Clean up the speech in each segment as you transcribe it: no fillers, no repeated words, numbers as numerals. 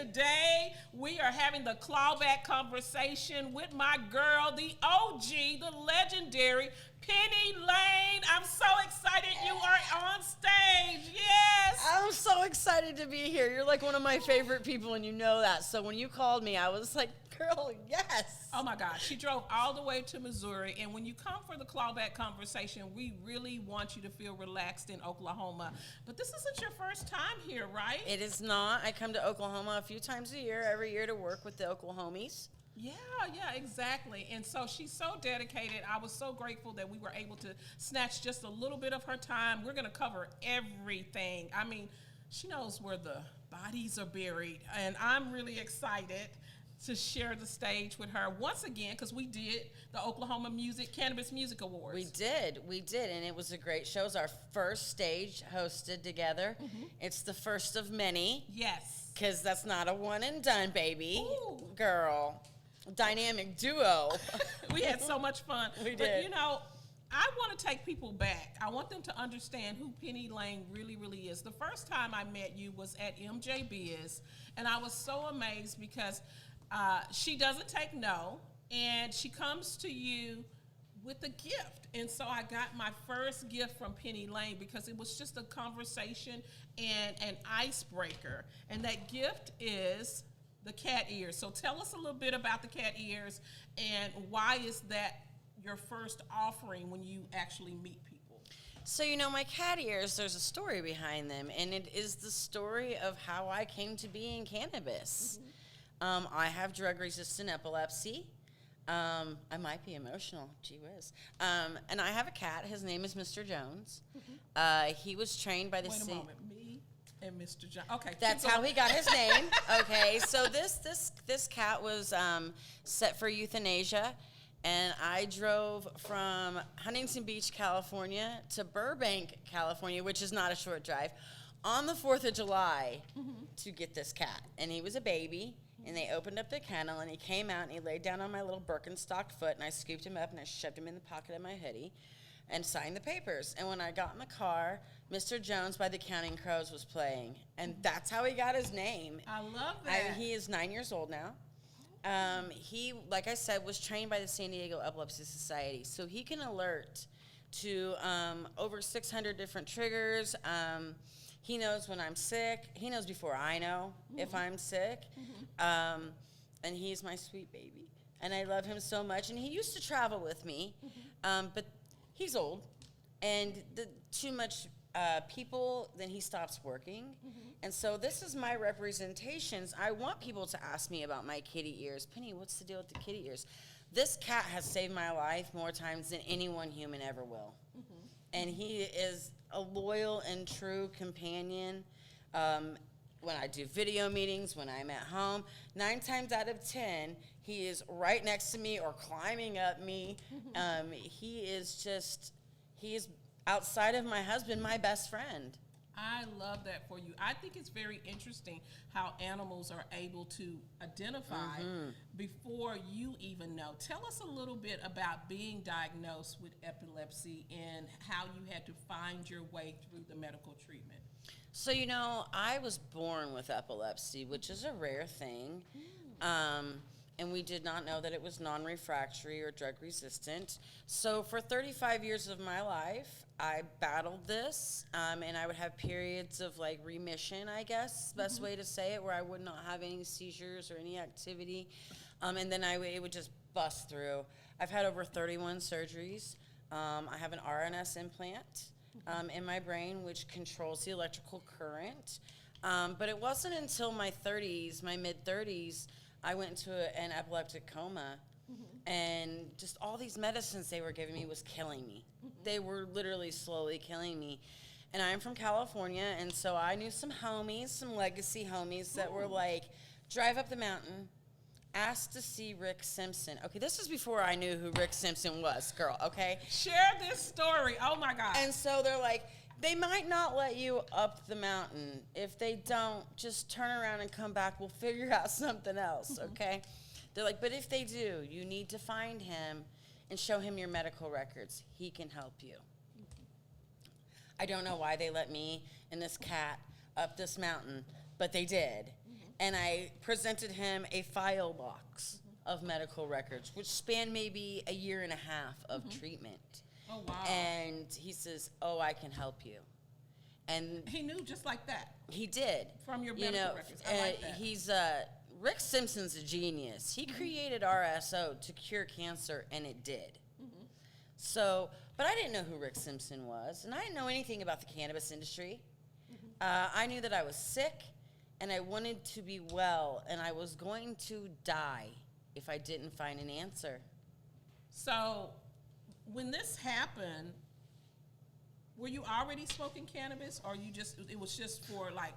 today we are having the Clawback Conversation with my girl, the OG, the legendary Penny Lane. I'm so excited you are on stage. Yes. I'm so excited to be here. You're like one of my favorite people, and you know that. So when you called me, I was like, girl, yes. Oh my gosh, she drove all the way to Missouri, and when you come for the Clawback Conversation, we really want you to feel relaxed in Oklahoma. But this isn't your first time here, right? It is not. I come to Oklahoma a few times a year, every year, to work with the Oklahomies. Yeah, exactly. And so she's so dedicated. I was so grateful that we were able to snatch just a little bit of her time. We're going to cover everything. I mean, she knows where the bodies are buried, and I'm really excited to share the stage with her once again, because we did the Oklahoma Cannabis Music Awards. We did, and it was a great show. It was our first stage hosted together. Mm-hmm. It's the first of many. Yes. Because that's not a one and done, baby. Ooh. Girl. Dynamic duo. We had so much fun. We did. But, you know, I want to take people back. I want them to understand who Penny Lane really, really is. The first time I met you was at MJ Biz, and I was so amazed because she doesn't take no, and she comes to you with a gift. And so I got my first gift from Penny Lane because it was just a conversation and an icebreaker. And that gift is the cat ears. So tell us a little bit about the cat ears, and why is that your first offering when you actually meet people? So, you know, my cat ears, there's a story behind them, and it is the story of how I came to be in cannabis. Mm-hmm. I have drug-resistant epilepsy. I might be emotional, gee whiz. And I have a cat. His name is Mr. Jones. Mm-hmm. He was trained by the Wait a moment, me and Mr. Jones. Okay, that's how he got his name. Okay, so this cat was set for euthanasia, and I drove from Huntington Beach, California, to Burbank, California, which is not a short drive, on the 4th of July to get this cat. And he was a baby. And they opened up the kennel, and he came out, and he laid down on my little Birkenstock foot, and I scooped him up, and I shoved him in the pocket of my hoodie and signed the papers. And when I got in the car, Mr. Jones by the Counting Crows was playing, and that's how he got his name. I love that. He is 9 years old now. He, like I said, was trained by the San Diego Epilepsy Society, so he can alert to over 600 different triggers. He knows when I'm sick. He knows before I know if I'm sick. And he's my sweet baby. And I love him so much. And he used to travel with me, but he's old. And too much people, then he stops working. And so this is my representations. I want people to ask me about my kitty ears. Penny, what's the deal with the kitty ears? This cat has saved my life more times than any one human ever will. And he is a loyal and true companion. When I do video meetings, when I'm at home, 9 times out of 10, he is right next to me or climbing up me. He is outside of my husband, my best friend. I love that for you. I think it's very interesting how animals are able to identify before you even know. Tell us a little bit about being diagnosed with epilepsy and how you had to find your way through the medical treatment. So, you know, I was born with epilepsy, which is a rare thing. And we did not know that it was non-refractory or drug-resistant. So for 35 years of my life, I battled this, and I would have periods of, like, remission, I guess, best way to say it, where I would not have any seizures or any activity, and then it would just bust through. I've had over 31 surgeries. I have an RNS implant in my brain, which controls the electrical current. But it wasn't until my mid-30s, I went into an epileptic coma, and just all these medicines they were giving me was killing me. They were literally slowly killing me. And I'm from California, and so I knew some legacy homies that were like, drive up the mountain, ask to see Rick Simpson. Okay, this is before I knew who Rick Simpson was, girl, okay? Share this story. Oh, my God. And so they're like, they might not let you up the mountain. If they don't, just turn around and come back. We'll figure out something else, okay? They're like, but if they do, you need to find him and show him your medical records. He can help you. I don't know why they let me and this cat up this mountain, but they did. and I presented him a file box of medical records, which spanned maybe a year and a half of treatment. Oh, wow. And he says, "Oh, I can help you." And He knew just like that he did. from your medical records. I like that. He's Rick Simpson's a genius. He created RSO to cure cancer, and it did. So, but I didn't know who Rick Simpson was, and I didn't know anything about the cannabis industry. I knew that I was sick, and I wanted to be well, and I was going to die if I didn't find an answer. So, when this happened, were you already smoking cannabis, or it was just for like,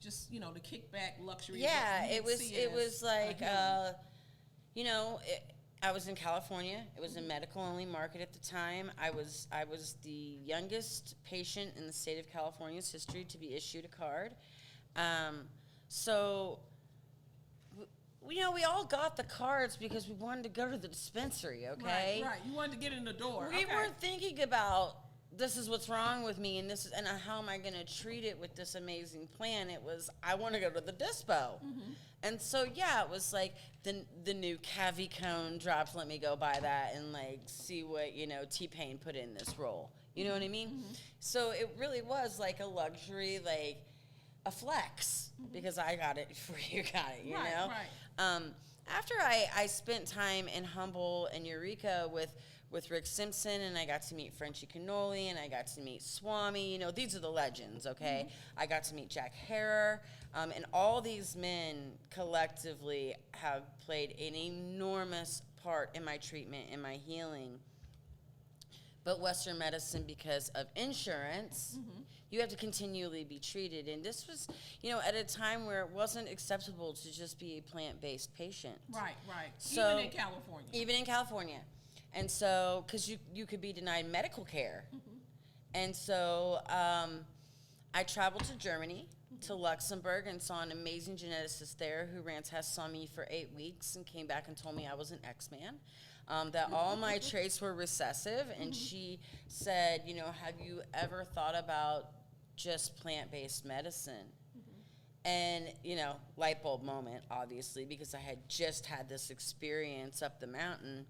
just, you know, the kickback luxury? Yeah, it was like, you know, I was in California. It was a medical-only market at the time. I was the youngest patient in the state of California's history to be issued a card. So, you know, we all got the cards because we wanted to go to the dispensary, okay? Right. You wanted to get in the door. We weren't thinking about, this is what's wrong with me, and how am I going to treat it with this amazing plan. It was, I want to go to the dispo. And so, yeah, it was like the new Cavi cone drops. Let me go buy that and like see what, you know, T-Pain put in this roll. You know what I mean? So it really was like a luxury, like a flex, because I got it before you got it, you know? Right. After I spent time in Humble and Eureka with Rick Simpson, and I got to meet Frenchie Cannoli, and I got to meet Swami. You know, these are the legends, okay? I got to meet Jack Harrer, and all these men collectively have played an enormous part in my treatment, in my healing. But Western medicine, because of insurance, you have to continually be treated. And this was, you know, at a time where it wasn't acceptable to just be a plant-based patient. Right. So, even in California. Even in California. And so, because you could be denied medical care. And so I traveled to Germany, to Luxembourg, and saw an amazing geneticist there who ran tests on me for 8 weeks and came back and told me I was an X-Man, that all my traits were recessive. And she said, you know, have you ever thought about just plant-based medicine? And, you know, light bulb moment, obviously, because I had just had this experience up the mountain.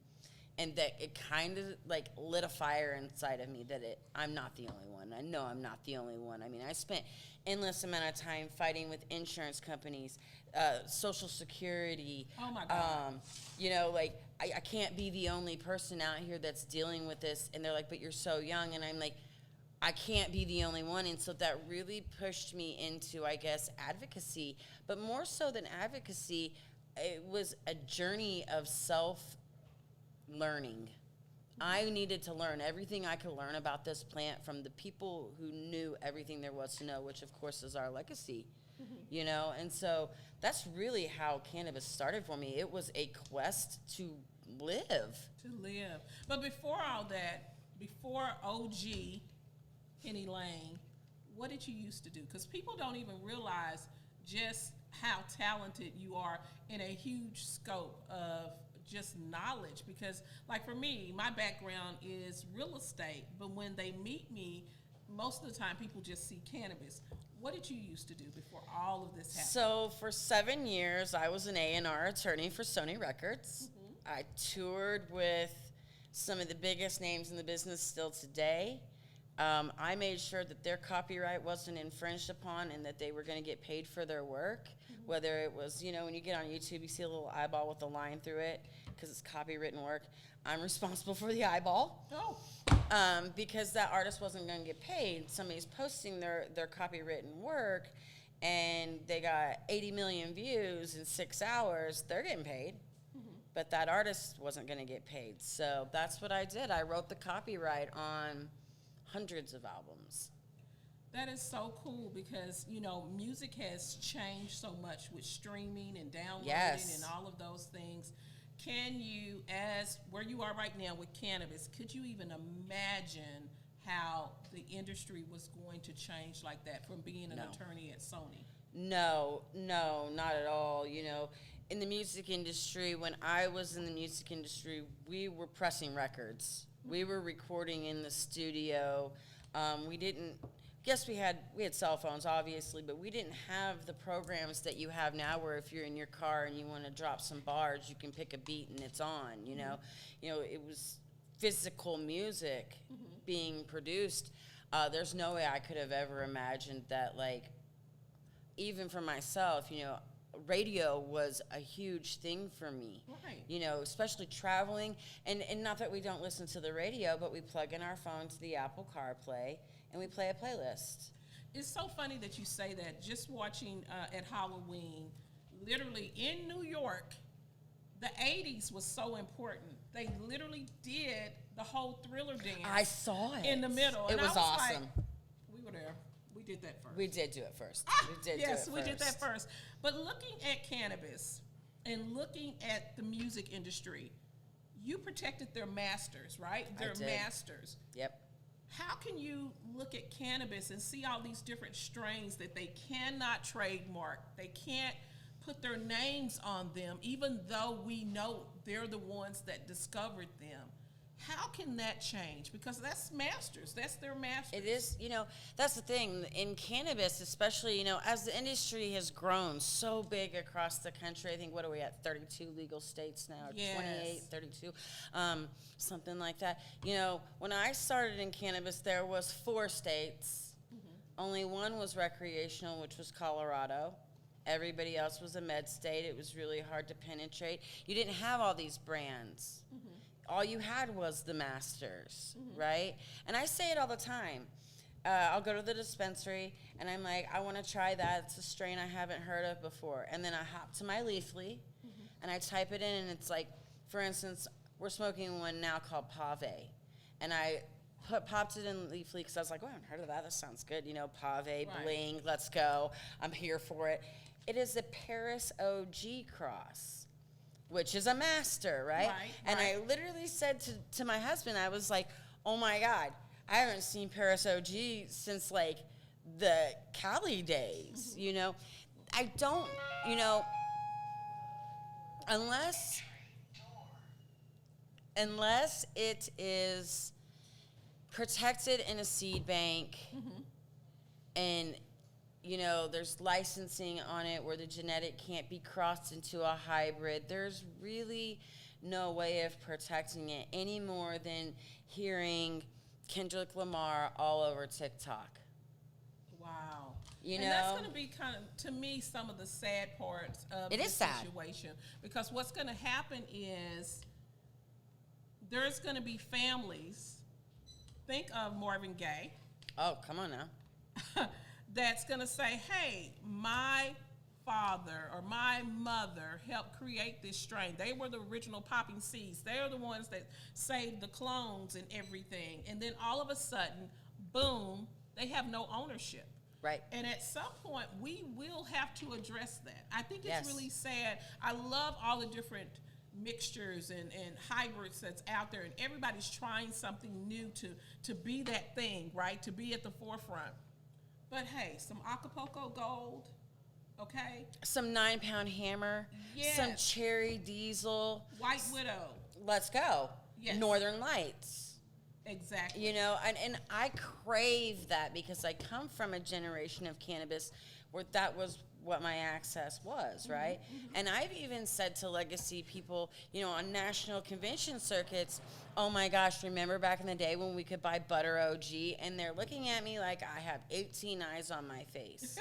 And that it kind of like lit a fire inside of me that I'm not the only one. I know I'm not the only one. I mean, I spent endless amount of time fighting with insurance companies, Social Security. Oh my God. You know, like I can't be the only person out here that's dealing with this. And they're like, but you're so young. And I'm like, I can't be the only one. And so that really pushed me into, I guess, advocacy. But more so than advocacy, it was a journey of self-learning. I needed to learn everything I could learn about this plant from the people who knew everything there was to know, which of course is our legacy, you know? And so that's really how cannabis started for me. It was a quest to live. But before all that, before OG Penny Lane, what did you used to do? Because people don't even realize just how talented you are in a huge scope of just knowledge. Because like for me, my background is real estate, but when they meet me, most of the time people just see cannabis. What did you used to do before all of this happened? So for 7 years, I was an A&R attorney for Sony Records. I toured with some of the biggest names in the business still today. I made sure that their copyright wasn't infringed upon and that they were going to get paid for their work, whether it was, you know, when you get on YouTube, you see a little eyeball with a line through it because it's copywritten work. I'm responsible for the eyeball. Oh. Because that artist wasn't going to get paid. Somebody's posting their copywritten work and they got 80 million views in 6 hours. They're getting paid. But that artist wasn't going to get paid. So that's what I did. I wrote the copyright on hundreds of albums. That is so cool because, you know, music has changed so much with streaming and downloading and all of those things. Can you, as where you are right now with cannabis, could you even imagine how the industry was going to change like that from being an attorney at Sony? No, not at all. You know, in the music industry, when I was in the music industry, we were pressing records. We were recording in the studio. We didn't yes, we had cell phones, obviously, but we didn't have the programs that you have now, where if you're in your car and you want to drop some bars, you can pick a beat and it's on. You know, it was physical music being produced. There's no way I could have ever imagined that, like, even for myself, radio was a huge thing for me. Right. Especially traveling. And not that we don't listen to the radio, but we plug in our phone to the Apple CarPlay and we play a playlist. It's so funny that you say that. Just watching at Halloween, literally in New York, the 80s was so important. They literally did the whole Thriller dance. I saw it. In the middle. It was awesome. Like, we were there. We did that first. We did do it first. Yes, we did that first. But looking at cannabis and looking at the music industry, you protected their masters, right? Their masters. Yep. How can you look at cannabis and see all these different strains that they cannot trademark? They can't put their names on them, even though we know they're the ones that discovered them. How can that change? Because that's masters. That's their masters. It is, that's the thing. In cannabis, especially, as the industry has grown so big across the country, I think, what are we at, 32 legal states now? Yes. 28, 32, something like that. When I started in cannabis, there was 4 states. Only one was recreational, which was Colorado. Everybody else was a med state. It was really hard to penetrate. You didn't have all these brands. All you had was the masters, right? And I say it all the time. I'll go to the dispensary, and I'm like, I want to try that. It's a strain I haven't heard of before. And then I hop to my Leafly, and I type it in, and it's like, for instance, we're smoking one now called Pave. And I popped it in Leafly because I was like, oh, I haven't heard of that. That sounds good. Pave, Right. bling, let's go. I'm here for it. It is a Paris OG cross, which is a master, right? And I literally said to my husband, I was like, oh my God, I haven't seen Paris OG since like the Cali days, I don't, unless it is protected in a seed bank and there's licensing on it where the genetic can't be crossed into a hybrid. There's really no way of protecting it any more than hearing Kendrick Lamar all over TikTok. Wow. And that's going to be kind of, to me, some of the sad parts of this situation. Because what's going to happen is there's going to be families. Think of Marvin Gaye. Oh, come on now. That's going to say, hey, my father or my mother helped create this strain. They were the original popping seeds. They're the ones that saved the clones and everything. And then all of a sudden, boom, they have no ownership. Right. And at some point, we will have to address that. I think it's really sad. I love all the different mixtures and hybrids that's out there, and everybody's trying something new to be that thing, right? To be at the forefront. But hey, some Acapulco Gold, okay? Some 9-pound hammer. Yes. Some cherry diesel. White Widow. Let's go. Yes. Northern Lights. Exactly. And I crave that because I come from a generation of cannabis where that was what my access was, right? And I've even said to legacy people, on national convention circuits, oh my gosh, remember back in the day when we could buy Butter OG? And they're looking at me like I have 18 eyes on my face.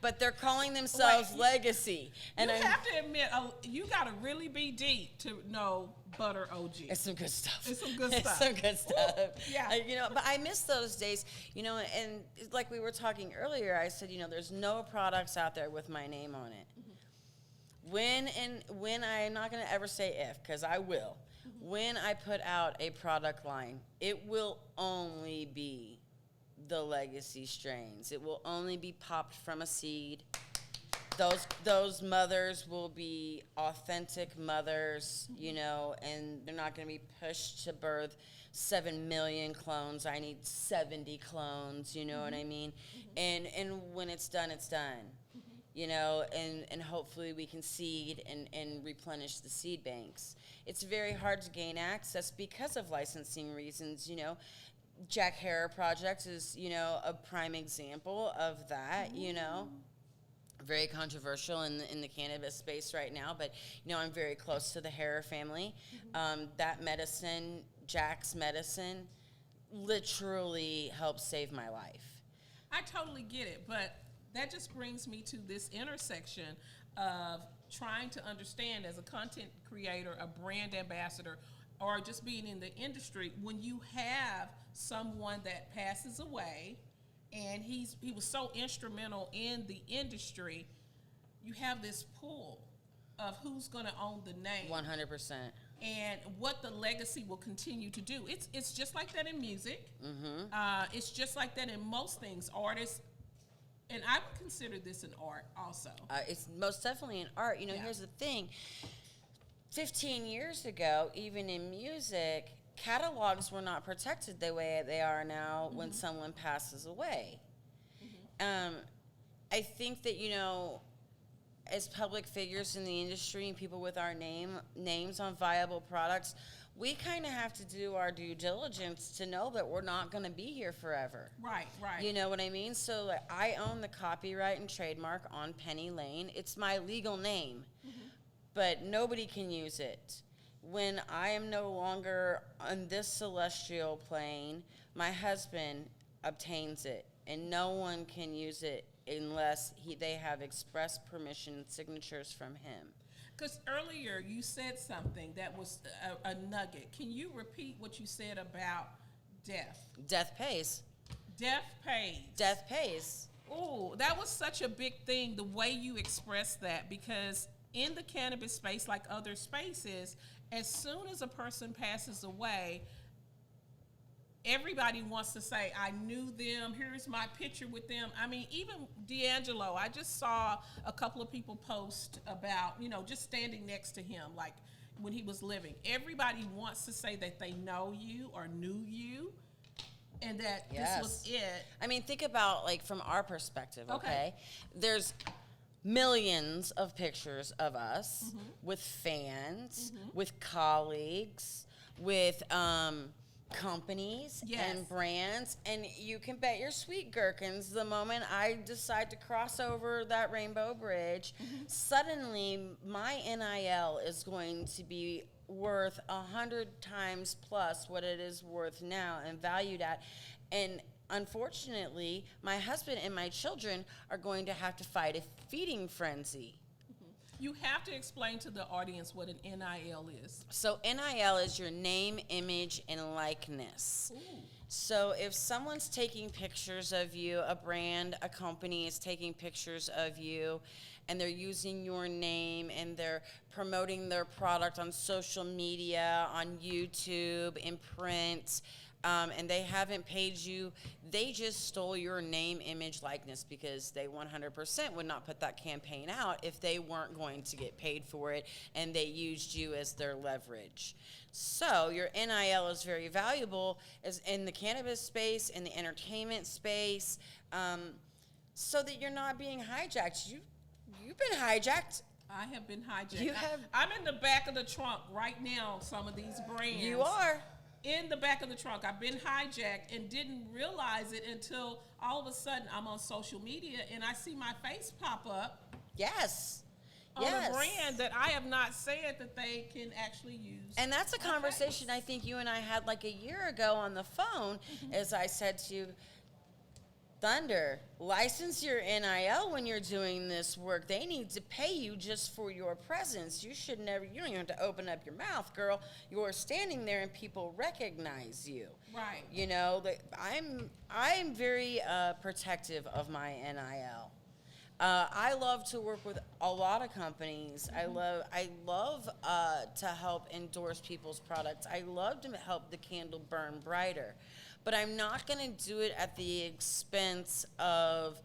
But they're calling themselves legacy. And you have to admit, you got to really be deep to know Butter OG. It's some good stuff. It's some good stuff. It's some good stuff. Yeah. But I miss those days, and like we were talking earlier, I said, there's no products out there with my name on it. When I'm not going to ever say if, because I will. When I put out a product line, it will only be the legacy strains. It will only be popped from a seed. Those mothers will be authentic mothers, and they're not going to be pushed to birth 7 million clones. I need 70 clones, you know what I mean? And when it's done, it's done. And hopefully we can seed and replenish the seed banks. It's very hard to gain access because of licensing reasons, Jack Hare Project is, a prime example of that, Very controversial in the cannabis space right now, but, I'm very close to the Hare family. That medicine, Jack's medicine, literally helped save my life. I totally get it, but that just brings me to this intersection of trying to understand as a content creator, a brand ambassador, or just being in the industry, when you have someone that passes away and he was so instrumental in the industry, you have this pull of who's going to own the name. 100%. And what the legacy will continue to do. It's just like that in music. It's just like that in most things. Artists, and I would consider this an art also. It's most definitely an art. Here's the thing. 15 years ago, even in music, catalogs were not protected the way they are now when someone passes away. I think that, as public figures in the industry and people with our names on viable products, we kind of have to do our due diligence to know that we're not going to be here forever. Right. You know what I mean? So I own the copyright and trademark on Penny Lane. It's my legal name, but nobody can use it. When I am no longer on this celestial plane, my husband obtains it, and no one can use it unless they have express permission and signatures from him. Because earlier you said something that was a nugget. Can you repeat what you said about death? Death pays. Death pays. Death pays. Oh, that was such a big thing, the way you expressed that, because in the cannabis space, like other spaces, as soon as a person passes away, everybody wants to say, I knew them, here's my picture with them. I mean, even D'Angelo, I just saw a couple of people post about, just standing next to him, like when he was living. Everybody wants to say that they know you or knew you, and that this was it. I mean, think about, from our perspective, okay? There's millions of pictures of us with fans, with colleagues, with companies and brands, and you can bet your sweet gherkins the moment I decide to cross over that rainbow bridge, suddenly my NIL is going to be worth 100 times plus what it is worth now and valued at. And unfortunately, my husband and my children are going to have to fight a feeding frenzy. You have to explain to the audience what an NIL is. So NIL is your name, image, and likeness. Ooh. So if someone's taking pictures of you, a brand, a company is taking pictures of you, and they're using your name, and they're promoting their product on social media, on YouTube, in print, and they haven't paid you, they just stole your name, image, likeness, because they 100% would not put that campaign out if they weren't going to get paid for it, and they used you as their leverage. So your NIL is very valuable as in the cannabis space, in the entertainment space, so that you're not being hijacked. You've been hijacked. I have been hijacked. I'm in the back of the trunk right now, some of these brands. You are. In the back of the trunk. I've been hijacked and didn't realize it until all of a sudden I'm on social media and I see my face pop up. Yes. On a brand that I have not said that they can actually use. And that's a conversation I think you and I had like a year ago on the phone, as I said to you, Thunder, license your NIL when you're doing this work. They need to pay you just for your presence. You don't even have to open up your mouth, girl. You're standing there and people recognize you. Right. I'm very protective of my NIL. I love to work with a lot of companies. I love to help endorse people's products. I love to help the candle burn brighter. But I'm not going to do it at the expense of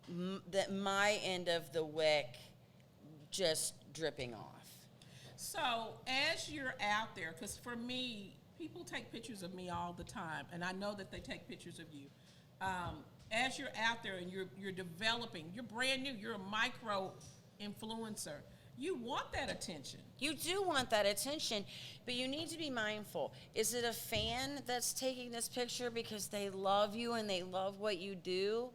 my end of the wick just dripping off. So as you're out there, because for me, people take pictures of me all the time, and I know that they take pictures of you. As you're out there and you're developing, you're brand new, you're a micro influencer. you want that attention. You do want that attention, but you need to be mindful. Is it a fan that's taking this picture because they love you and they love what you do?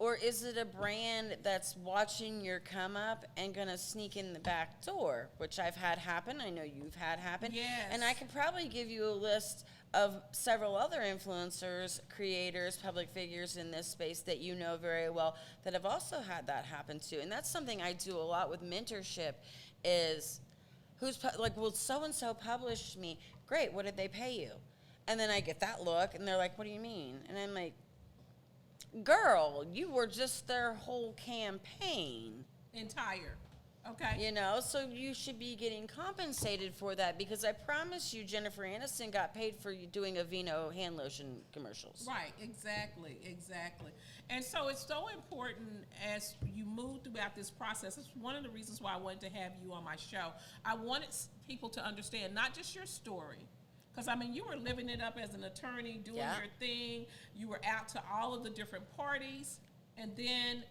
Or is it a brand that's watching your come up and going to sneak in the back door, which I've had happen. I know you've had happen. Yes. And I could probably give you a list of several other influencers, creators, public figures in this space that you know very well that have also had that happen too. And that's something I do a lot with mentorship is like, well, so-and-so published me. Great, what did they pay you? And then I get that look, and they're like, what do you mean? And I'm like, girl, you were just their whole campaign. Entire. Okay. You know, so you should be getting compensated for that because I promise you Jennifer Aniston got paid for you doing Aveeno hand lotion commercials. Right, exactly. And so it's so important as you move throughout this process. It's one of the reasons why I wanted to have you on my show. I wanted people to understand not just your story, because, I mean, you were living it up as an attorney, doing your thing. You were out to all of the different parties. And then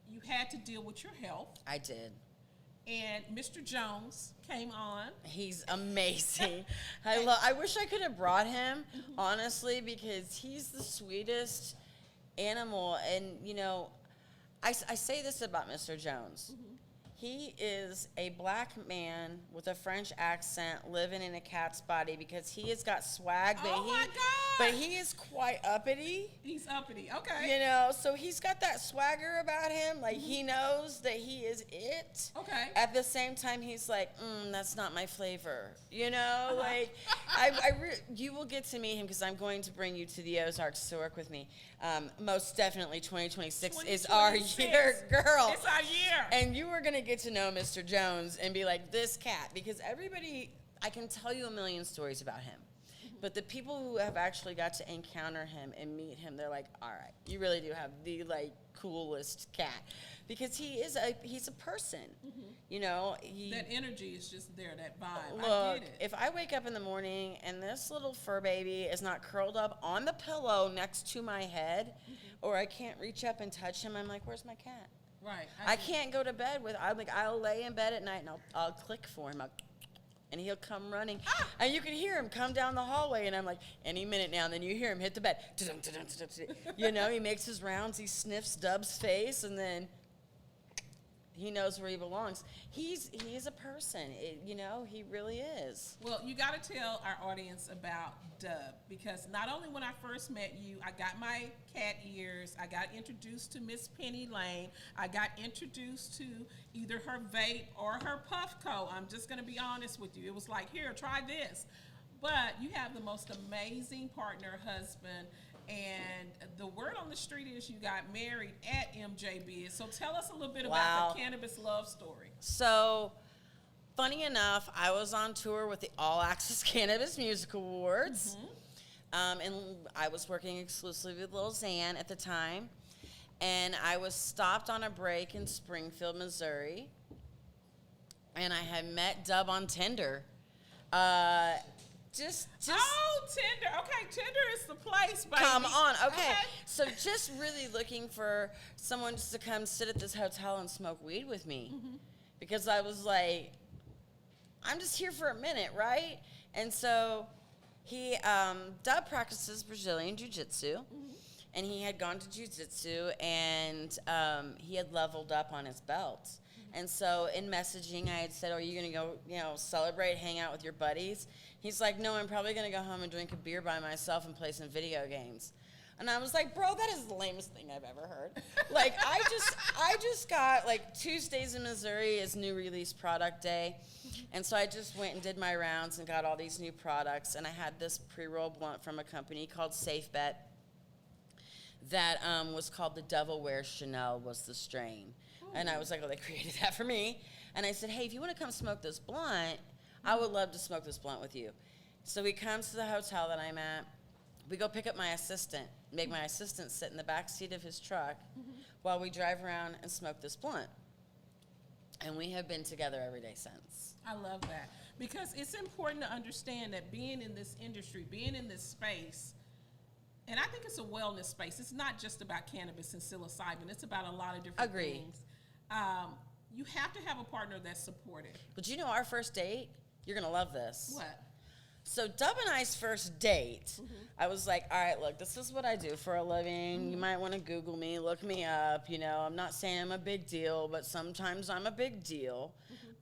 you had to deal with your health. I did. And Mr. Jones came on. He's amazing. I wish I could have brought him, honestly, because he's the sweetest animal. And, you know, I say this about Mr. Jones. He is a black man with a French accent living in a cat's body because he has got swag, but he is quite uppity. He's uppity, okay. You know, so he's got that swagger about him. Like, he knows that he is it. Okay. At the same time, he's like, that's not my flavor. You know, like, you will get to meet him because I'm going to bring you to the Ozarks to work with me. Most definitely 2026 is our year, girl. It's our year. And you are going to get to know Mr. Jones and be like, this cat, because everybody, I can tell you a million stories about him. But the people who have actually got to encounter him and meet him, they're like, all right, you really do have the, like, coolest cat. Because he's a person, you know. That energy is just there, that vibe. Look, I get it. if I wake up in the morning and this little fur baby is not curled up on the pillow next to my head, or I can't reach up and touch him, I'm like, where's my cat? Right. I can't go to bed with. I'll lay in bed at night and I'll click for him, and he'll come running, and you can hear him come down the hallway, and I'm like, any minute now. And then you hear him hit the bed. You know, he makes his rounds. He sniffs Dub's face, and then he knows where he belongs. He's a person. You know, he really is. Well, you got to tell our audience about Dub, because not only when I first met you, I got my cat ears, I got introduced to Miss Penny Lane, I got introduced to either her vape or her Puffco. I'm just going to be honest with you. It was like, here, try this. But you have the most amazing partner, husband, and the word on the street is you got married at MJB. So tell us a little bit about the cannabis love story. So, funny enough, I was on tour with the All Access Cannabis Music Awards, and I was working exclusively with Lil Xan at the time, and I was stopped on a break in Springfield, Missouri, and I had met Dub on Tinder. Just Tinder. Okay, Tinder is the place, baby. Come on, okay. So just really looking for someone just to come sit at this hotel and smoke weed with me. Because I was like, I'm just here for a minute, right? And so Dub practices Brazilian Jiu-Jitsu. And he had gone to Jiu-Jitsu, and he had leveled up on his belt. And so in messaging, I had said, are you going to go, celebrate, hang out with your buddies? He's like, no, I'm probably going to go home and drink a beer by myself and play some video games. And I was like, bro, that is the lamest thing I've ever heard. Like, I just got, like, Tuesdays in Missouri is new release product day. And so I just went and did my rounds and got all these new products. And I had this pre-roll blunt from a company called Safe Bet that was called the Devil Wears Chanel was the strain. And I was like, oh, they created that for me. And I said, hey, if you want to come smoke this blunt, I would love to smoke this blunt with you. So he comes to the hotel that I'm at. We go pick up my assistant, make my assistant sit in the back seat of his truck while we drive around and smoke this blunt. And we have been together every day since. I love that. Because it's important to understand that being in this industry, being in this space, and I think it's a wellness space. It's not just about cannabis and psilocybin. It's about a lot of different things. you have to have a partner that's supportive. But you know our first date? You're going to love this. What? So Dub and I's first date, I was like, all right, look, this is what I do for a living. You might want to Google me, look me up. You know, I'm not saying I'm a big deal, but sometimes I'm a big deal.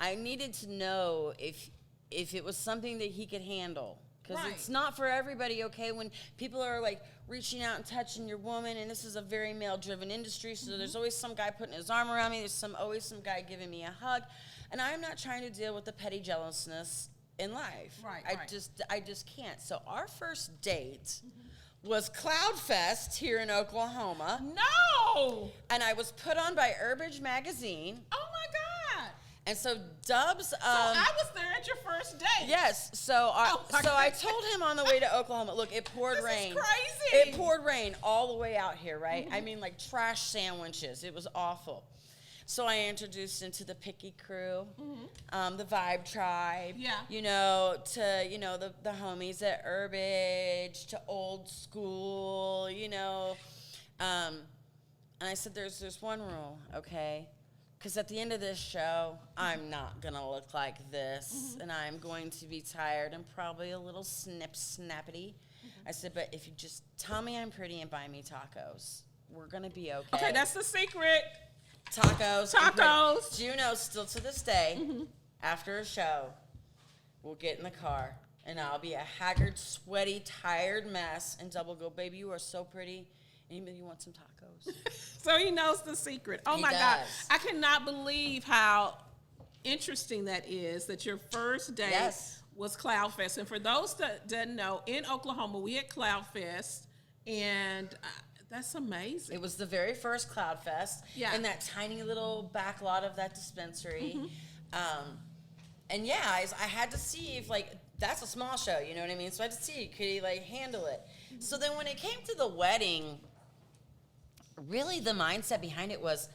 I needed to know if it was something that he could handle. Because it's not for everybody, okay? When people are, like, reaching out and touching your woman, and this is a very male-driven industry, so there's always some guy putting his arm around me. There's always some guy giving me a hug. And I'm not trying to deal with the petty jealousness in life. I just can't. So our first date was Cloudfest here in Oklahoma. No! And I was put on by Herbage Magazine. Oh, my God. And so Dub's... so I was there at your first date. Yes. So I told him on the way to Oklahoma, look, it poured rain. This is crazy. It poured rain all the way out here, right? I mean, like trash sandwiches. It was awful. So I introduced him to the Picky Crew, the Vibe Tribe, you know, to, you know, the homies at Herbage, to Old School, you know. And I said, there's one rule, okay? Because at the end of this show, I'm not going to look like this, and I'm going to be tired and probably a little snappity. I said, but if you just tell me I'm pretty and buy me tacos, we're going to be okay. Okay, that's the secret. Tacos. Juno, still to this day, after a show, we'll get in the car, and I'll be a haggard, sweaty, tired mess, and Dub will go, baby, you are so pretty, and you want some tacos. So he knows the secret. Oh, my God. I cannot believe how interesting that is, that your first date was Cloudfest. And for those that didn't know, in Oklahoma, we had Cloudfest, and... that's amazing. It was the very first Cloudfest in that tiny little back lot of that dispensary. And I had to see if, like, that's a small show, you know what I mean? So I had to see, could he, like, handle it? So then when it came to the wedding, really the mindset behind it was,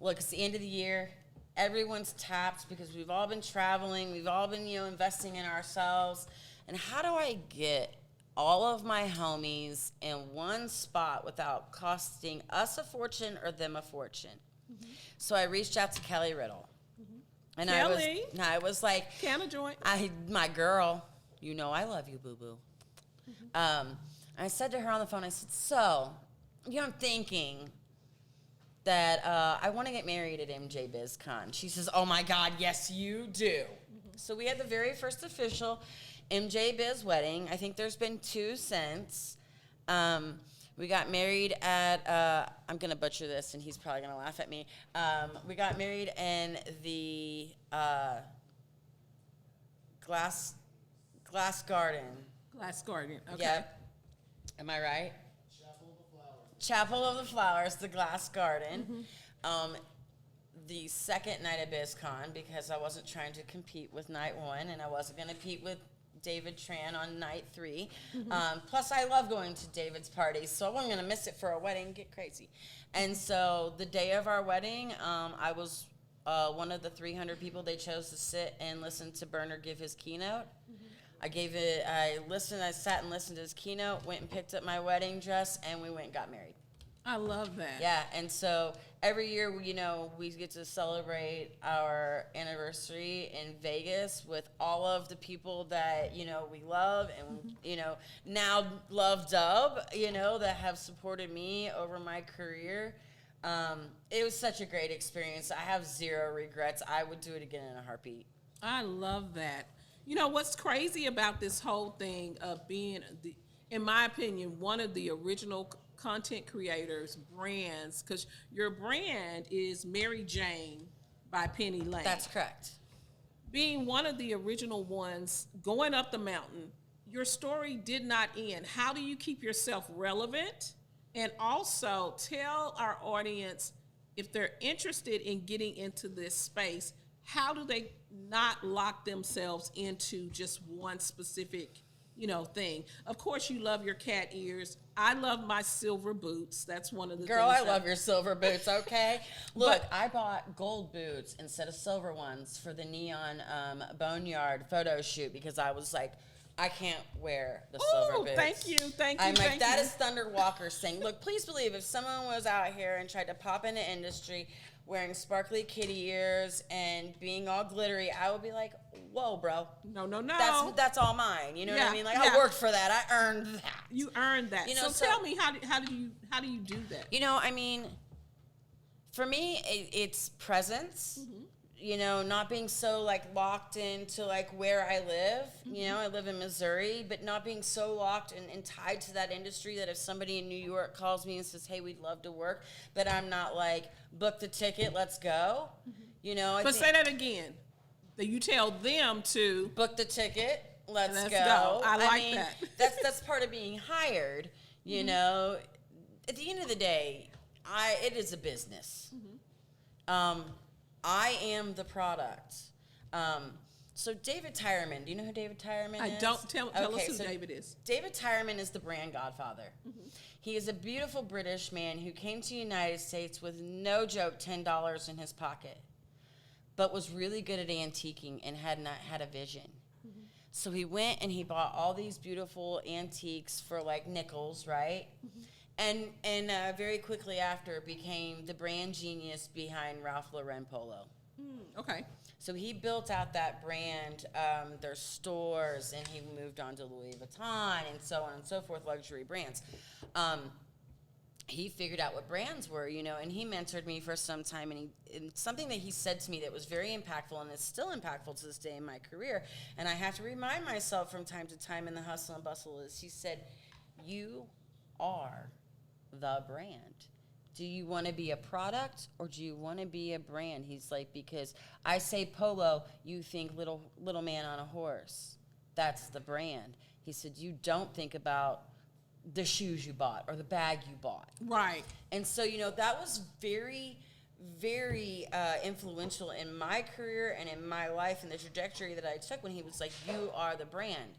look, it's the end of the year. Everyone's tapped because we've all been traveling. We've all been, you know, investing in ourselves. And how do I get all of my homies in one spot without costing us a fortune or them a fortune? So I reached out to Kelly Riddle. And Kelly. I was like, can of joint. My girl, you know I love you, boo-boo. I said to her on the phone, I said, so, you know, I'm thinking that I want to get married at MJ BizCon. She says, oh, my God, yes, you do. So we had the very first official MJ Biz wedding. I think there's been 2 since. We got married at, I'm going to butcher this, and he's probably going to laugh at me. We got married in the Glass Garden. Glass Garden, okay. Yep. Am I right? Chapel of the Flowers, the Glass Garden. The second night of BizCon, because I wasn't trying to compete with night 1, and I wasn't going to compete with David Tran on night 3. Plus, I love going to David's parties, so I wasn't going to miss it for a wedding. Get crazy. And so the day of our wedding, I was one of the 300 people they chose to sit and listen to Berner give his keynote. I sat and listened to his keynote, went and picked up my wedding dress, and we went and got married. I love that. Yeah, and so every year, you know, we get to celebrate our anniversary in Vegas with all of the people that, you know, we love and, you know, now love Dub, you know, that have supported me over my career. It was such a great experience. I have 0 regrets. I would do it again in a heartbeat. I love that. You know, what's crazy about this whole thing of being, in my opinion, one of the original content creators, brands, because your brand is Mary Jane by Penny Lane. That's correct. Being one of the original ones going up the mountain, your story did not end. How do you keep yourself relevant? And also tell our audience, if they're interested in getting into this space, how do they not lock themselves into just one specific, you know, thing? Of course, you love your cat ears. I love my silver boots. That's one of the Girl, things. I love your silver boots, okay? Look, I bought gold boots instead of silver ones for the Neon Boneyard photo shoot because I was like, I can't wear the silver boots. Thank you. I'm like, that is Thunder Walker saying, look, please believe if someone was out here and tried to pop into industry wearing sparkly kitty ears and being all glittery, I would be like, whoa, bro. No. That's all mine. You know what I mean? Like, yeah. I worked for that. I earned that. You earned that. You know, so tell me, how do you do that? You know, I mean, for me, it's presence. Mm-hmm. You know, not being so like locked into like where I live. Mm-hmm. You know, I live in Missouri, but not being so locked and tied to that industry that if somebody in New York calls me and says, hey, we'd love to work, that I'm not like, book the ticket, let's go. Mm-hmm. You know, But say that again. That you tell them to book the ticket, let's go. I mean, that. that's part of being hired. You mm-hmm. know, at the end of the day, it is a business. Mm-hmm. I am the product. So David Tyerman, do you know who David Tyerman is? I don't. Tell us who David is. David Tyerman is the brand godfather. Mm-hmm. He is a beautiful British man who came to the United States with, no joke, $10 in his pocket, but was really good at antiquing and had a vision. Mm-hmm. So he went and he bought all these beautiful antiques for like nickels, right? Mm-hmm. And very quickly after became the brand genius behind Ralph Lauren Polo. Okay. So he built out that brand, their stores, and he moved on to Louis Vuitton and so on and so forth, luxury brands. He figured out what brands were, you know, and he mentored me for some time. And something that he said to me that was very impactful, and it's still impactful to this day in my career, and I have to remind myself from time to time in the hustle and bustle, is he said, you are the brand. Do you want to be a product or do you want to be a brand? He's like, because I say polo, you think little man on a horse. That's the brand. He said, you don't think about the shoes you bought or the bag you bought. Right. And so, you know, that was very, very influential in my career and in my life and the trajectory that I took when he was like, you are the brand.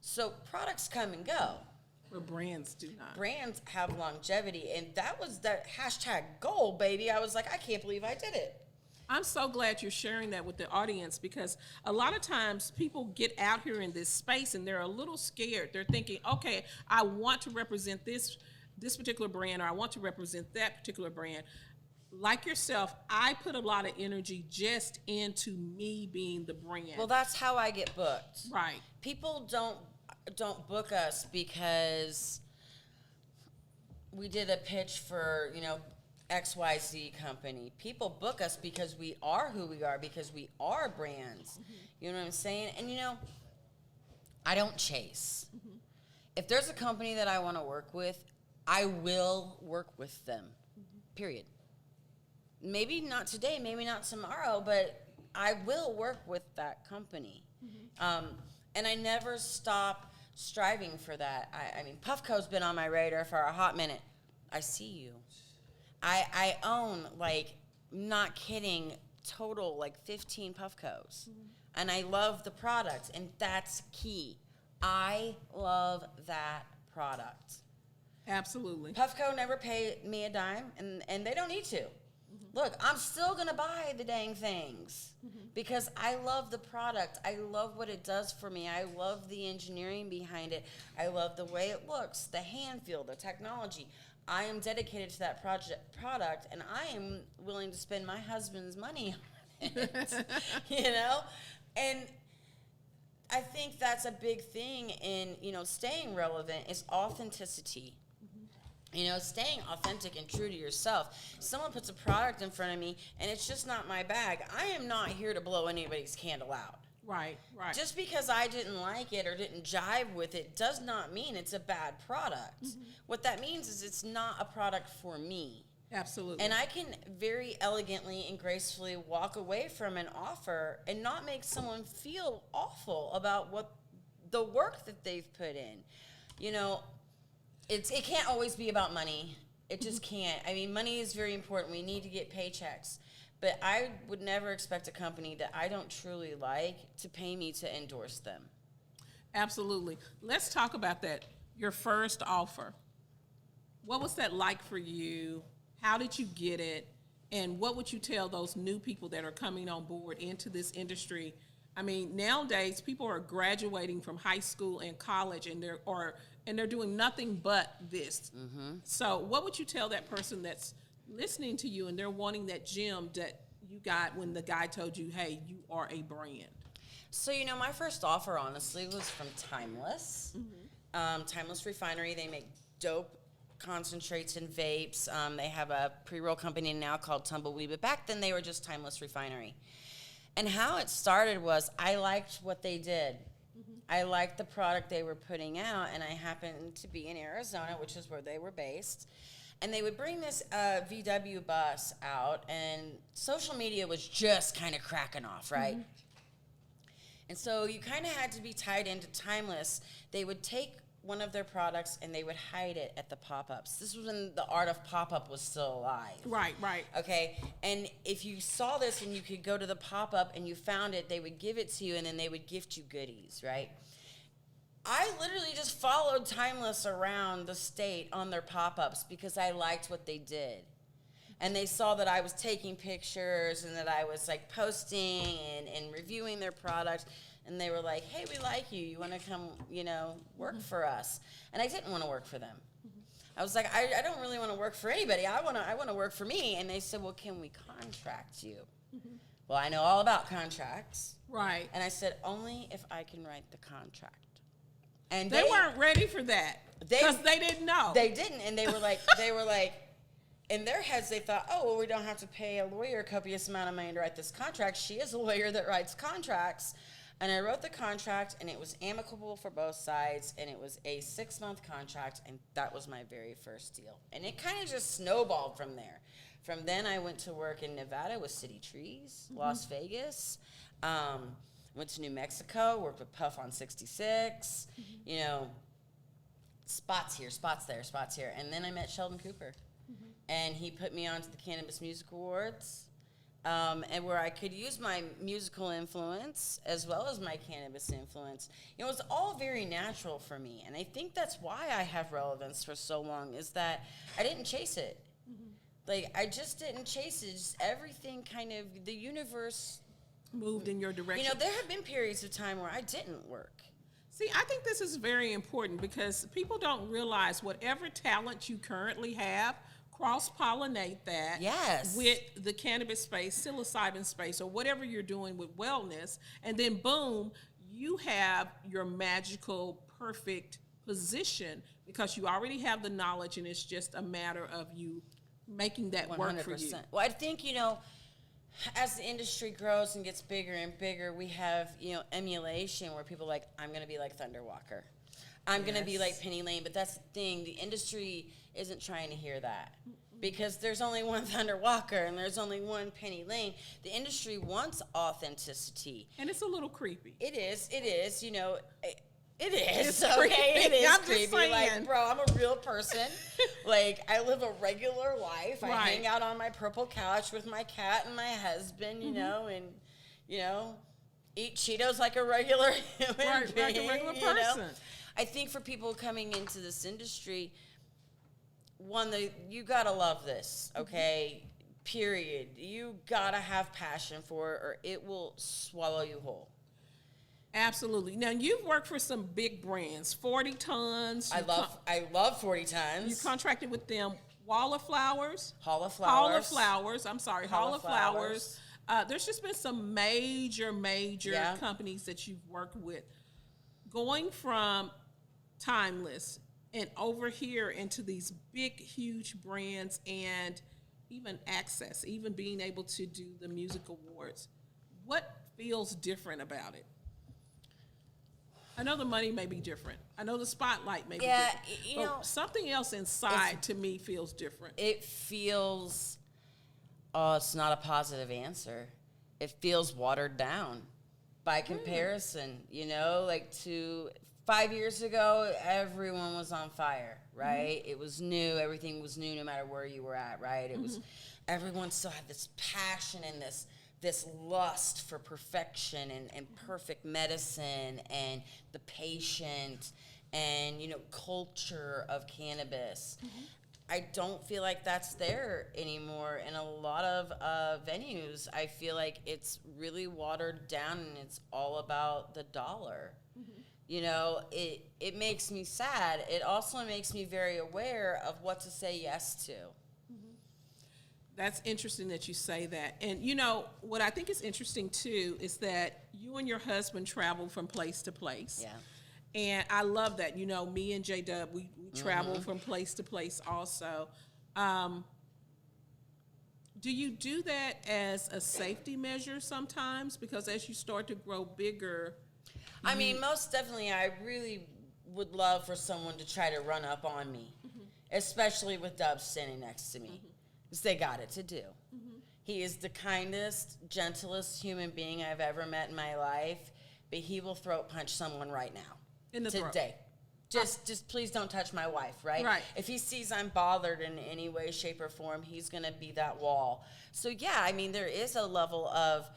So products come and go. But brands do not. Brands have longevity, and that was that hashtag goal, baby. I was like, I can't believe I did it. I'm so glad you're sharing that with the audience, because a lot of times people get out here in this space and they're a little scared. They're thinking, okay, I want to represent this particular brand, or I want to represent that particular brand. Like yourself, I put a lot of energy just into me being the brand. Well, that's how I get booked. Right. People don't book us because we did a pitch for, you know, XYZ company. People book us because we are who we are, because we are brands. Mm-hmm. You know what I'm saying? And, you know, I don't chase. Mm-hmm. If there's a company that I want to work with, I will work with them, mm-hmm. period. Maybe not today, maybe not tomorrow, but I will work with that company. Mm-hmm. And I never stop striving for that. I mean, Puffco's been on my radar for a hot minute. I see you. I own, like, not kidding, total, like, 15 Puffcos. Mm-hmm. And I love the product, and that's key. I love that product. Absolutely. Puffco never paid me a dime, and they don't need to. Mm-hmm. Look, I'm still going to buy the dang things, mm-hmm. because I love the product. I love what it does for me. I love the engineering behind it. I love the way it looks, the hand feel, the technology. I am dedicated to that product, and I am willing to spend my husband's money on it, you know? And I think that's a big thing in, you know, staying relevant is authenticity. You know, staying authentic and true to yourself. Someone puts a product in front of me and it's just not my bag. I am not here to blow anybody's candle out. Right. Just because I didn't like it or didn't jive with it does not mean it's a bad product. Mm-hmm. What that means is it's not a product for me. Absolutely. And I can very elegantly and gracefully walk away from an offer and not make someone feel awful about what the work that they've put in. You know, it can't always be about money. It just can't. I mean, money is very important. We need to get paychecks. But I would never expect a company that I don't truly like to pay me to endorse them. Absolutely. Let's talk about that. Your first offer. What was that like for you? How did you get it? And what would you tell those new people that are coming on board into this industry? I mean, nowadays people are graduating from high school and college, and they're doing nothing but this. Mm-hmm. So what would you tell that person that's listening to you and they're wanting that gem that you got when the guy told you, hey, you are a brand? So, my first offer, honestly, was from Timeless. Timeless Refinery. They make dope concentrates and vapes. They have a pre-roll company now called Tumbleweed, but back then they were just Timeless Refinery. And how it started was I liked what they did. I liked the product they were putting out, and I happened to be in Arizona, which is where they were based. And they would bring this VW bus out, and social media was just kind of cracking off, right? And so you kind of had to be tied into Timeless. They would take one of their products and they would hide it at the pop-ups. This was when the art of pop-up was still alive. Right. Okay, and if you saw this and you could go to the pop-up and you found it, they would give it to you and then they would gift you goodies, right? I literally just followed Timeless around the state on their pop-ups because I liked what they did. And they saw that I was taking pictures and that I was like posting and reviewing their products. And they were like, hey, we like you. You want to come, work for us? And I didn't want to work for them. I was like, I don't really want to work for anybody. I want to work for me. And they said, well, can we contract you? Well, I know all about contracts. Right. And I said, only if I can write the contract. And they weren't ready for that because they didn't know. They didn't. And they were like, in their heads, they thought, oh, well, we don't have to pay a lawyer a copious amount of money to write this contract. She is a lawyer that writes contracts. And I wrote the contract, and it was amicable for both sides, and it was a 6-month contract, and that was my very first deal. And it kind of just snowballed from there. From then, I went to work in Nevada with City Trees, Las Vegas, went to New Mexico, worked with Puff on 66, spots here, spots there, spots here. And then I met Sheldon Cooper, and he put me onto the Cannabis Music Awards. And where I could use my musical influence as well as my cannabis influence. It was all very natural for me. And I think that's why I have relevance for so long, is that I didn't chase it. Like, I just didn't chase it. Just everything kind of, the universe moved in your direction. There have been periods of time where I didn't work. See, I think this is very important because people don't realize whatever talent you currently have, cross-pollinate that with the cannabis space, psilocybin space, or whatever you're doing with wellness, and then boom, you have your magical, perfect position because you already have the knowledge, and it's just a matter of you making that 100%. Work for you. Well, I think, as the industry grows and gets bigger and bigger, we have, emulation where people are like, I'm going to be like Thunder Walker. I'm going to be like Penny Lane. But that's the thing. The industry isn't trying to hear that because there's only one Thunder Walker and there's only one Penny Lane. The industry wants authenticity. And it's a little creepy. It is. It is. It is. It's okay. creepy. It is I'm creepy. just saying. Like, bro, I'm a real person. Like, I live a regular life. I hang out on my purple couch with my cat and my husband, and, eat Cheetos like a regular human being. Like a regular person. I think for people coming into this industry, you gotta love this, okay? Period. You gotta have passion for it, or it will swallow you whole. Absolutely. Now you've worked for some big brands, 40 Tons. I love 40 Tons. You contracted with them. Hall of Flowers. Hall of Flowers. There's just been some major companies that you've worked with. Going from Timeless and over here into these big, huge brands and even access, even being able to do the music awards. What feels different about it? I know the money may be different. I know the spotlight may be different. But something else inside to me feels different. It feels, it's not a positive answer. It feels watered down by comparison, like to 5 years ago, everyone was on fire, right? It was new. Everything was new no matter where you were at, right? It was, everyone still had this passion and this lust for perfection and perfect medicine and the patient and, culture of cannabis. I don't feel like that's there anymore. In a lot of venues, I feel like it's really watered down and it's all about the dollar. It makes me sad. It also makes me very aware of what to say yes to. That's interesting that you say that. And you know, what I think is interesting too is that you and your husband travel from place to place. Yeah. And I love that. You know, me and J-Dub, we travel from place to place also. Do you do that as a safety measure sometimes? Because as you start to grow bigger, I mean, most definitely, I really would love for someone to try to run up on me, especially with Dub standing next to me, because they got it to do. He is the kindest, gentlest human being I've ever met in my life, but he will throat punch someone right now. In the throat. Today. Just please don't touch my wife, right? Right. If he sees I'm bothered in any way, shape, or form, he's gonna be that wall. So yeah, I mean, there is a level of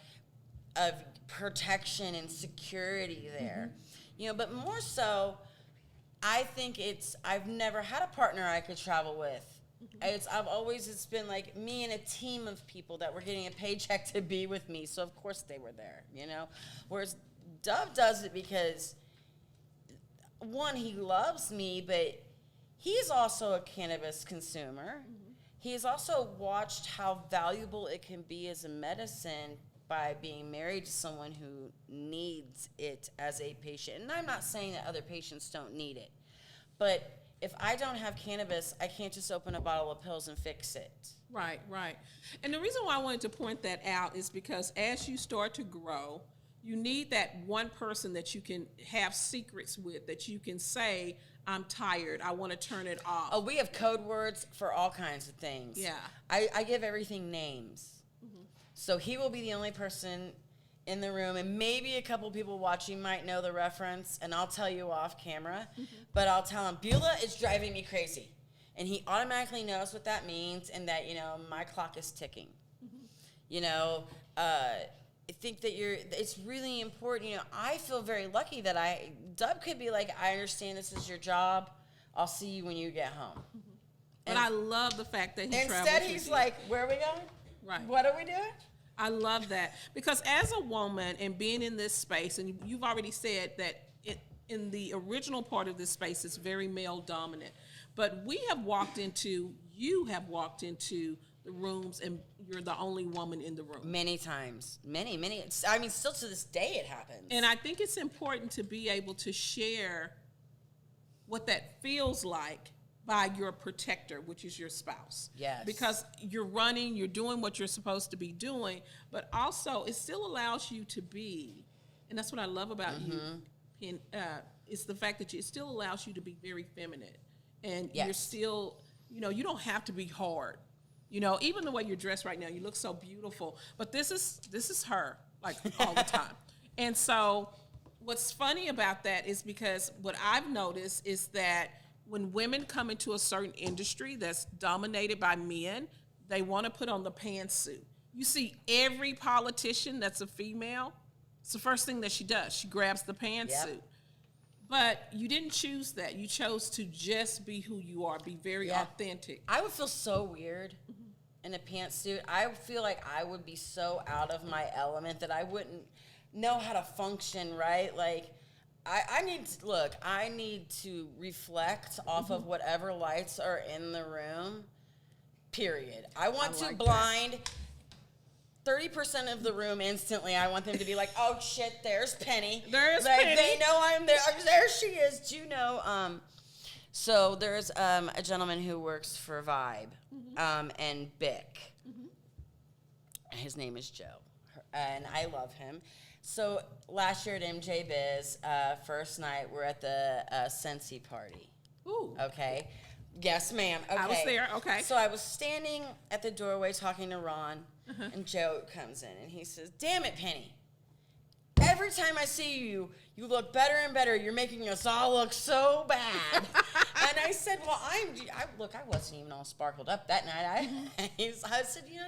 protection and security there, you know. But more so, I think I've never had a partner I could travel with. It's been like me and a team of people that were getting a paycheck to be with me. So of course they were there, you know. Whereas Dove does it because, one, he loves me, but he's also a cannabis consumer. He's also watched how valuable it can be as a medicine by being married to someone who needs it as a patient. And I'm not saying that other patients don't need it, but if I don't have cannabis, I can't just open a bottle of pills and fix it. right, right. And the reason why I wanted to point that out is because as you start to grow, you need that one person that you can have secrets with, that you can say, I'm tired, I want to turn it off. Oh, we have code words for all kinds of things. Yeah. I give everything names. So he will be the only person in the room, and maybe a couple people watching might know the reference, and I'll tell you off camera, but I'll tell him, Beulah is driving me crazy. And he automatically knows what that means, and that, you know, my clock is ticking. You know, I think that it's really important. You know, I feel very lucky that Dub could be like, I understand this is your job. I'll see you when you get home. But I love the fact that he travels. Instead, he's like, where are we going? Right. What are we doing? I love that, because as a woman and being in this space, and you've already said that in the original part of this space, it's very male dominant, but you have walked into the rooms and you're the only woman in the room. Many times. Many. I mean, still to this day it happens. And I think it's important to be able to share what that feels like by your protector, which is your spouse. Yes. Because you're running, you're doing what you're supposed to be doing, but also it still allows you to be, and that's what I love about you, Penn, it's the fact that it still allows you to be very feminine. And you're still, you know, you don't have to be hard. You know, even the way you're dressed right now, you look so beautiful. But this is her, like, all the time. And so what's funny about that is because what I've noticed is that when women come into a certain industry that's dominated by men, they want to put on the pantsuit. You see every politician that's a female, it's the first thing that she does. She grabs the pantsuit. But you didn't choose that. You chose to just be who you are, be very authentic. I would feel so weird in a pantsuit. I feel like I would be so out of my element that I wouldn't know how to function, right? Like, I need to reflect off of whatever lights are in the room, period. I want to blind 30% of the room instantly. I want them to be like, oh shit, there's Penny. There's like, Penny. They know I'm there. There she is. Do you know? So there's a gentleman who works for Vibe and Bic. His name is Joe, and I love him. So last year at MJ Biz, first night, we're at the Sensi party. Ooh. Okay. Yes, ma'am. Okay. I was there. Okay. So I was standing at the doorway talking to Ron, and Joe comes in, and he says, damn it, Penny. Every time I see you, you look better and better. You're making us all look so bad. And I said, well, I wasn't even all sparkled up that night. I said, you know,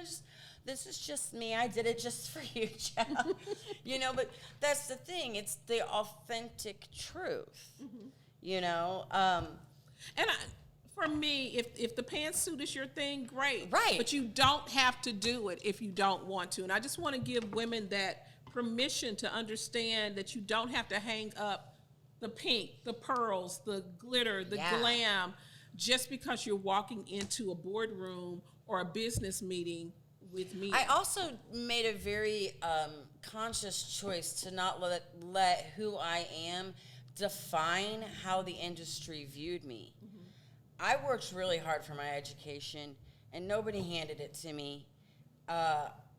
this is just me. I did it just for you, Joe. You know, but that's the thing. It's the authentic truth, you know. And for me, if the pantsuit is your thing, great. Right. But you don't have to do it if you don't want to. And I just want to give women that permission to understand that you don't have to hang up the pink, the pearls, the glitter, the glam, just because you're walking into a boardroom or a business meeting with me. I also made a very conscious choice to not let who I am define how the industry viewed me. I worked really hard for my education, and nobody handed it to me.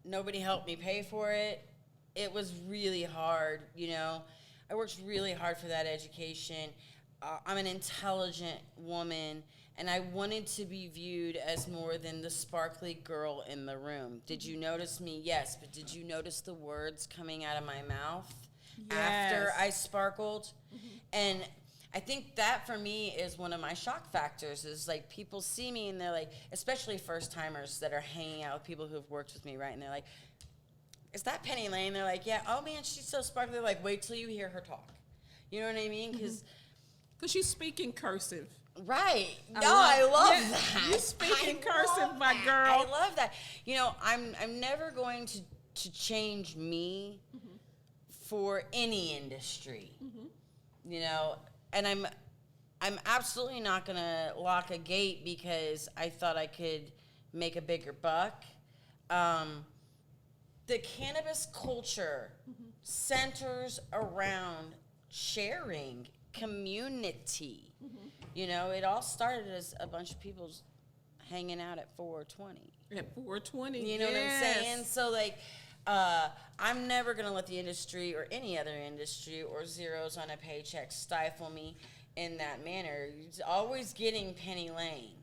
Nobody helped me pay for it. It was really hard, you know. I worked really hard for that education. I'm an intelligent woman, and I wanted to be viewed as more than the sparkly girl in the room. Did you notice me? Yes, but did you notice the words coming out of my mouth after I sparkled? And I think that for me is one of my shock factors is like people see me and they're like, especially first timers that are hanging out with people who have worked with me, right? And they're like, is that Penny Lane? They're like, yeah, oh man, she's so sparkly. They're like, wait till you hear her talk. You know what I mean? Because you speak in cursive. Right. I love that. You speak in cursive, my girl. I love that. You know, I'm never going to change me for any industry. You know, and I'm absolutely not going to lock a gate because I thought I could make a bigger buck. The cannabis culture centers around sharing, community. You know, it all started as a bunch of people hanging out at 420. At 420, you know what I'm saying? So, like, I'm never going to let the industry or any other industry or zeros on a paycheck stifle me in that manner. You're always getting Penny Lane.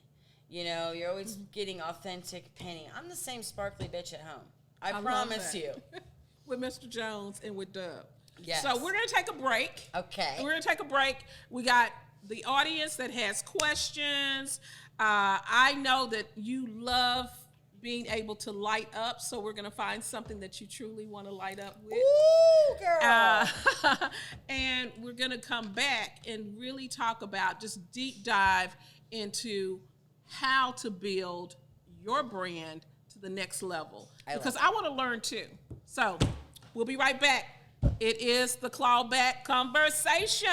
You know, you're always getting authentic Penny. I'm the same sparkly bitch at home. I promise you. With Mr. Jones and with Dub. Yes. So we're going to take a break. Okay. We're going to take a break. We got the audience that has questions. I know that you love being able to light up, so we're going to find something that you truly want to light up with. Ooh, girl. And we're going to come back and really talk about, just deep dive into how to build your brand to the next level. Because I want to learn too. So we'll be right back. It is the Clawback Conversation.